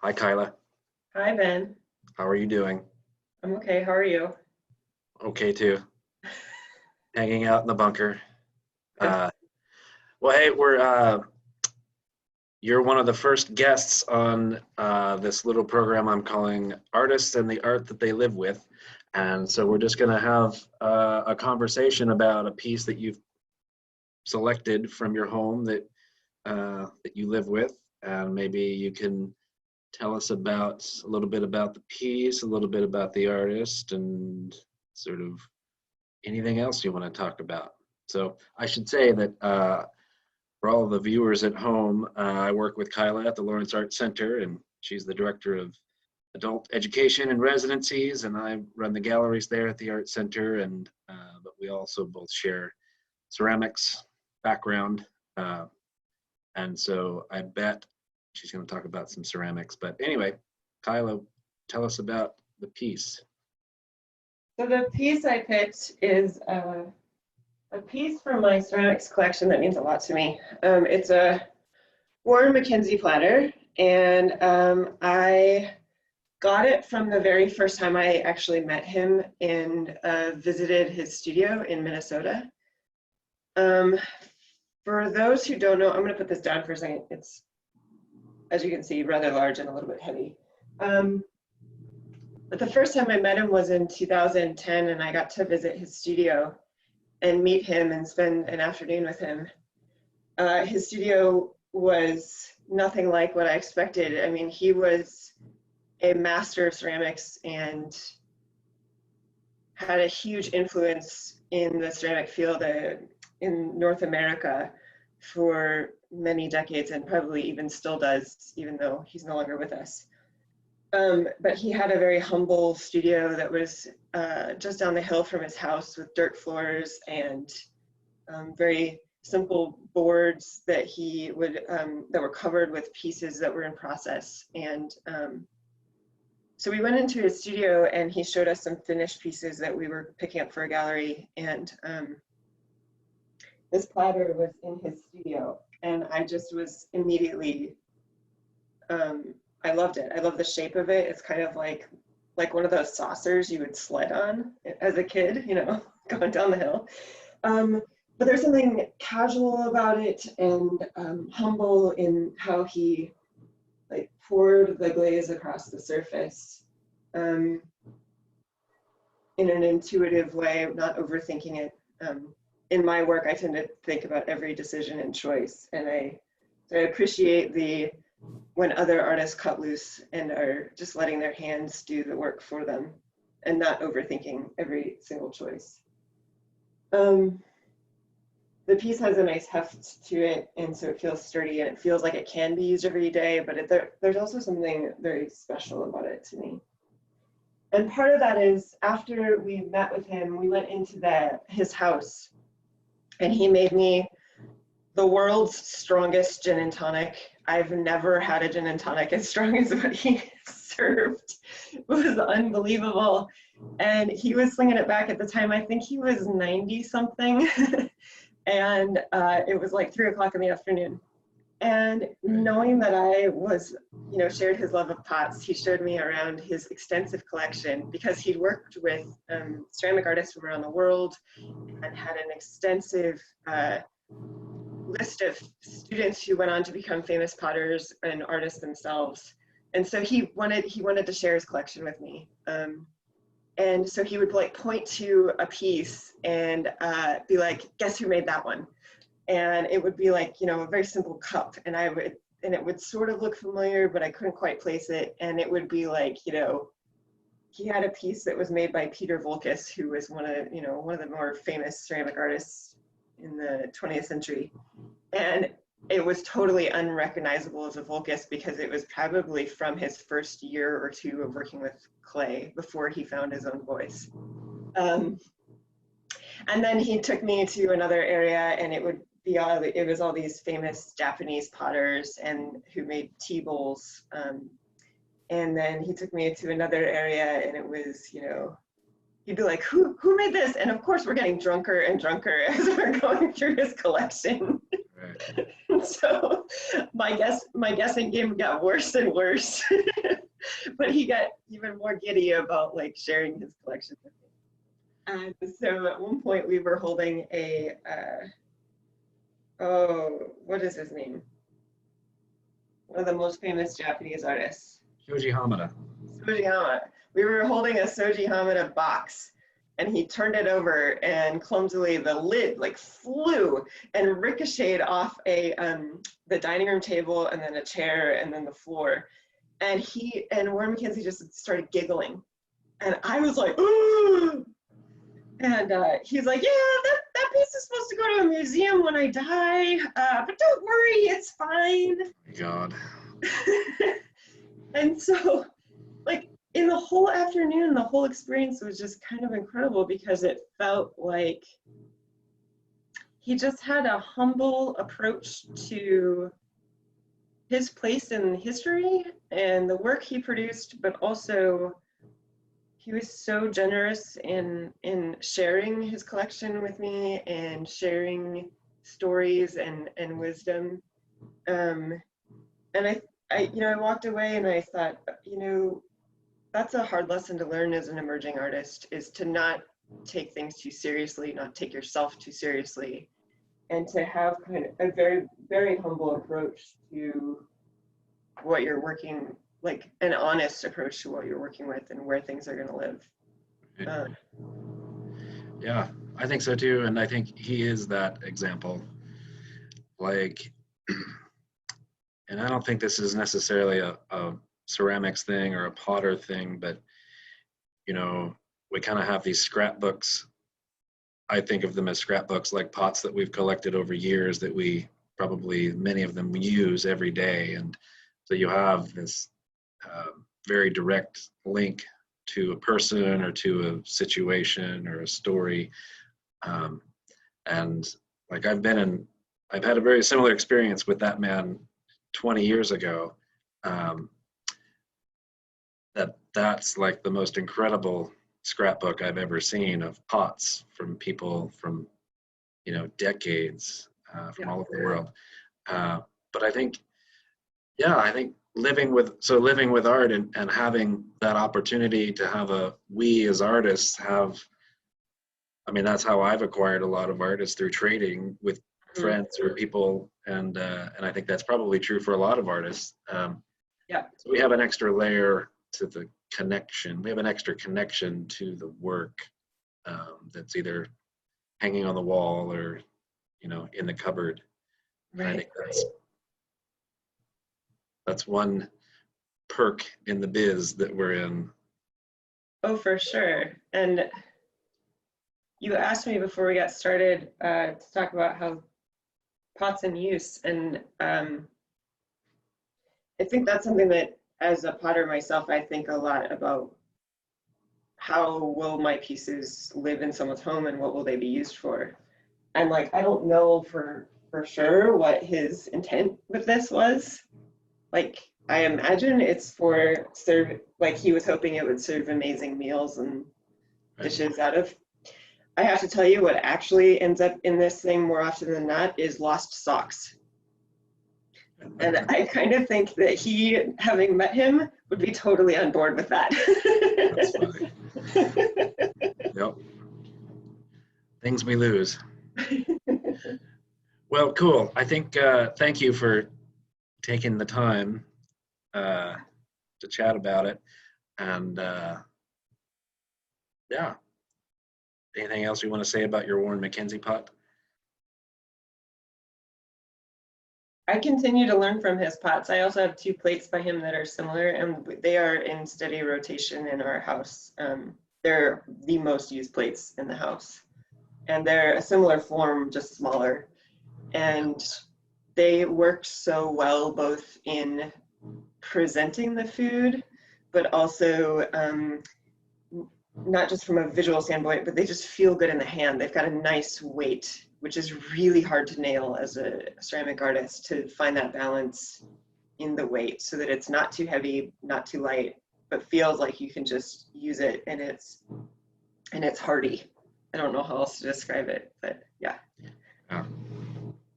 Hi, Kyla. Hi, Ben. How are you doing? I'm okay. How are you? Okay, too. Hanging out in the bunker. Good. Uh, well, hey, you're one of the first guests on this little program I'm calling Artists and the Art That They Live With. And so we're just going to have a conversation about a piece that you've selected from your home that you live with. And maybe you can tell us about a little bit about the piece, a little bit about the artist, and sort of anything else you want to talk about. So I should say that for all of the viewers at home, I work with Kyla at the Lawrence Art Center, and she's the director of adult education and residencies, and I run the galleries there at the Art Center. And but we also both share ceramics background, uh, and so I bet she's going to talk about some ceramics. But anyway, Kyla, tell us about the piece. So the piece I picked is a piece from my ceramics collection that means a lot to me. It's a Warren Mackenzie platter, and I got it from the very first time I actually met him and visited his studio in Minnesota. For those who don't know, I'm going to put this down for a second. It's, as you can see, rather large and a little bit heavy. But the first time I met him was in 2010, and I got to visit his studio and meet him and spend an afternoon with him. His studio was nothing like what I expected. I mean, he was a master of ceramics and had a huge influence in the ceramic field in North America for many decades, and probably even still does, even though he's no longer with us. But he had a very humble studio that was just down the hill from his house with dirt floors and very simple boards that he would that were covered with pieces that were in process. And so we went into his studio and he showed us some finished pieces that we were picking up for a gallery. And this platter was in his studio, and I just was immediately I loved it. I love the shape of it. It's kind of like one of those saucers you would sled on as a kid, you know, going down the hill. But there's something casual about it and humble in how he like poured the glaze across the surface in an intuitive way, not overthinking it. In my work, I tend to think about every decision and choice, and I appreciate when other artists cut loose and are just letting their hands do the work for them and not overthinking every single choice. The piece has a nice heft to it, and so it feels sturdy and it feels like it can be used every day, but there's also something very special about it to me. And part of that is after we met with him, we went into his house, and he made me the world's strongest gin and tonic. I've never had a gin and tonic as strong as what he served. It was unbelievable. And he was slinging it back at the time. I think he was 90 something. And it was like 3 o'clock in the afternoon. And knowing that I was, you know, shared his love of pots, he showed me around his extensive collection because he'd worked with ceramic artists from around the world and had an extensive list of students who went on to become famous potters and artists themselves. And so he wanted to share his collection with me. And so he would like point to a piece and be like, guess who made that one? And it would be like, you know, a very simple cup. And it would sort of look familiar, but I couldn't quite place it. And it would be like, you know, he had a piece that was made by Peter Volkes, who was one of the more famous ceramic artists in the 20th century. And it was totally unrecognizable as a Volkes because it was probably from his first year or two of working with clay before he found his own voice. And then he took me to another area, and it was all these famous Japanese potters and who made tea bowls. And then he took me to another area, and it was, you know, he'd be like, who made this? And of course we're getting drunker and drunker as we're going through his collection. Right. So my guessing game got worse and worse. But he got even more giddy about like sharing his collection with me. And so at one point we were holding a what is his name? One of the most famous Japanese artists. Shoji Hamada. Soji Hamada. We were holding a Soji Hamada box, and he turned it over, and clumsily the lid like flew and ricocheted off the dining room table, and then a chair, and then the floor. And Warren Mackenzie just started giggling, and I was like, ooh. And he's like, yeah, that piece is supposed to go to a museum when I die, but don't worry, it's fine. God. And so, like, in the whole afternoon, the whole experience was just kind of incredible because it felt like he just had a humble approach to his place in history and the work he produced, but also he was so generous in sharing his collection with me and sharing stories and wisdom. And I walked away and I thought, that's a hard lesson to learn as an emerging artist, is to not take things too seriously, not take yourself too seriously, and to have kind of a very, very humble approach to what you're working, like an honest approach to what you're working with and where things are going to live. Yeah, I think so too. And I think he is that example. Like, and I don't think this is necessarily a ceramics thing or a potter thing, but, we kind of have these scrapbooks. I think of them as scrapbooks, like pots that we've collected over years that many of them we use every day. And so you have this very direct link to a person or to a situation or a story. And like I've had a very similar experience with that man 20 years ago. That's like the most incredible scrapbook I've ever seen of pots from people from, decades from all over the world. But I think living with art and having that opportunity to have we as artists that's how I've acquired a lot of art, is through trading with friends or people. And I think that's probably true for a lot of artists. So we have an extra layer to the connection. We have an extra connection to the work that's either hanging on the wall or, in the cupboard. Right. I think that's one perk in the biz that we're in. Oh, for sure. And you asked me before we got started to talk about how pots in use. And I think that's something that, as a potter myself, I think a lot about. How will my pieces live in someone's home and what will they be used for? And like, I don't know for sure what his intent with this was. Like, I imagine it's for like he was hoping it would serve amazing meals and dishes out of. I have to tell you, what actually ends up in this thing more often than not is lost socks. And I kind of think that he, having met him, would be totally on board with that. That's funny. Yep. Things we lose. Well, cool. I think, thank you for taking the time to chat about it. And anything else you want to say about your Warren Mackenzie pot? I continue to learn from his pots. I also have 2 plates by him that are similar, and they are in steady rotation in our house. They're the most used plates in the house. And they're a similar form, just smaller. And they work so well both in presenting the food, but also not just from a visual standpoint, but they just feel good in the hand. They've got a nice weight, which is really hard to nail as a ceramic artist, to find that balance in the weight so that it's not too heavy, not too light, but feels like you can just use it and it's hearty. I don't know how else to describe it, but yeah.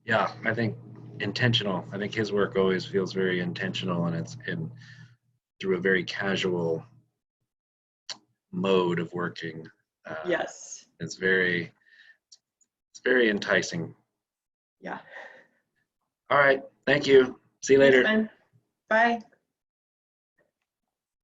Yeah, I think intentional. I think his work always feels very intentional, and it's through a very casual mode of working. Yes. It's very enticing. Yeah. All right. Thank you. See you Thanks, later. Ben. Bye.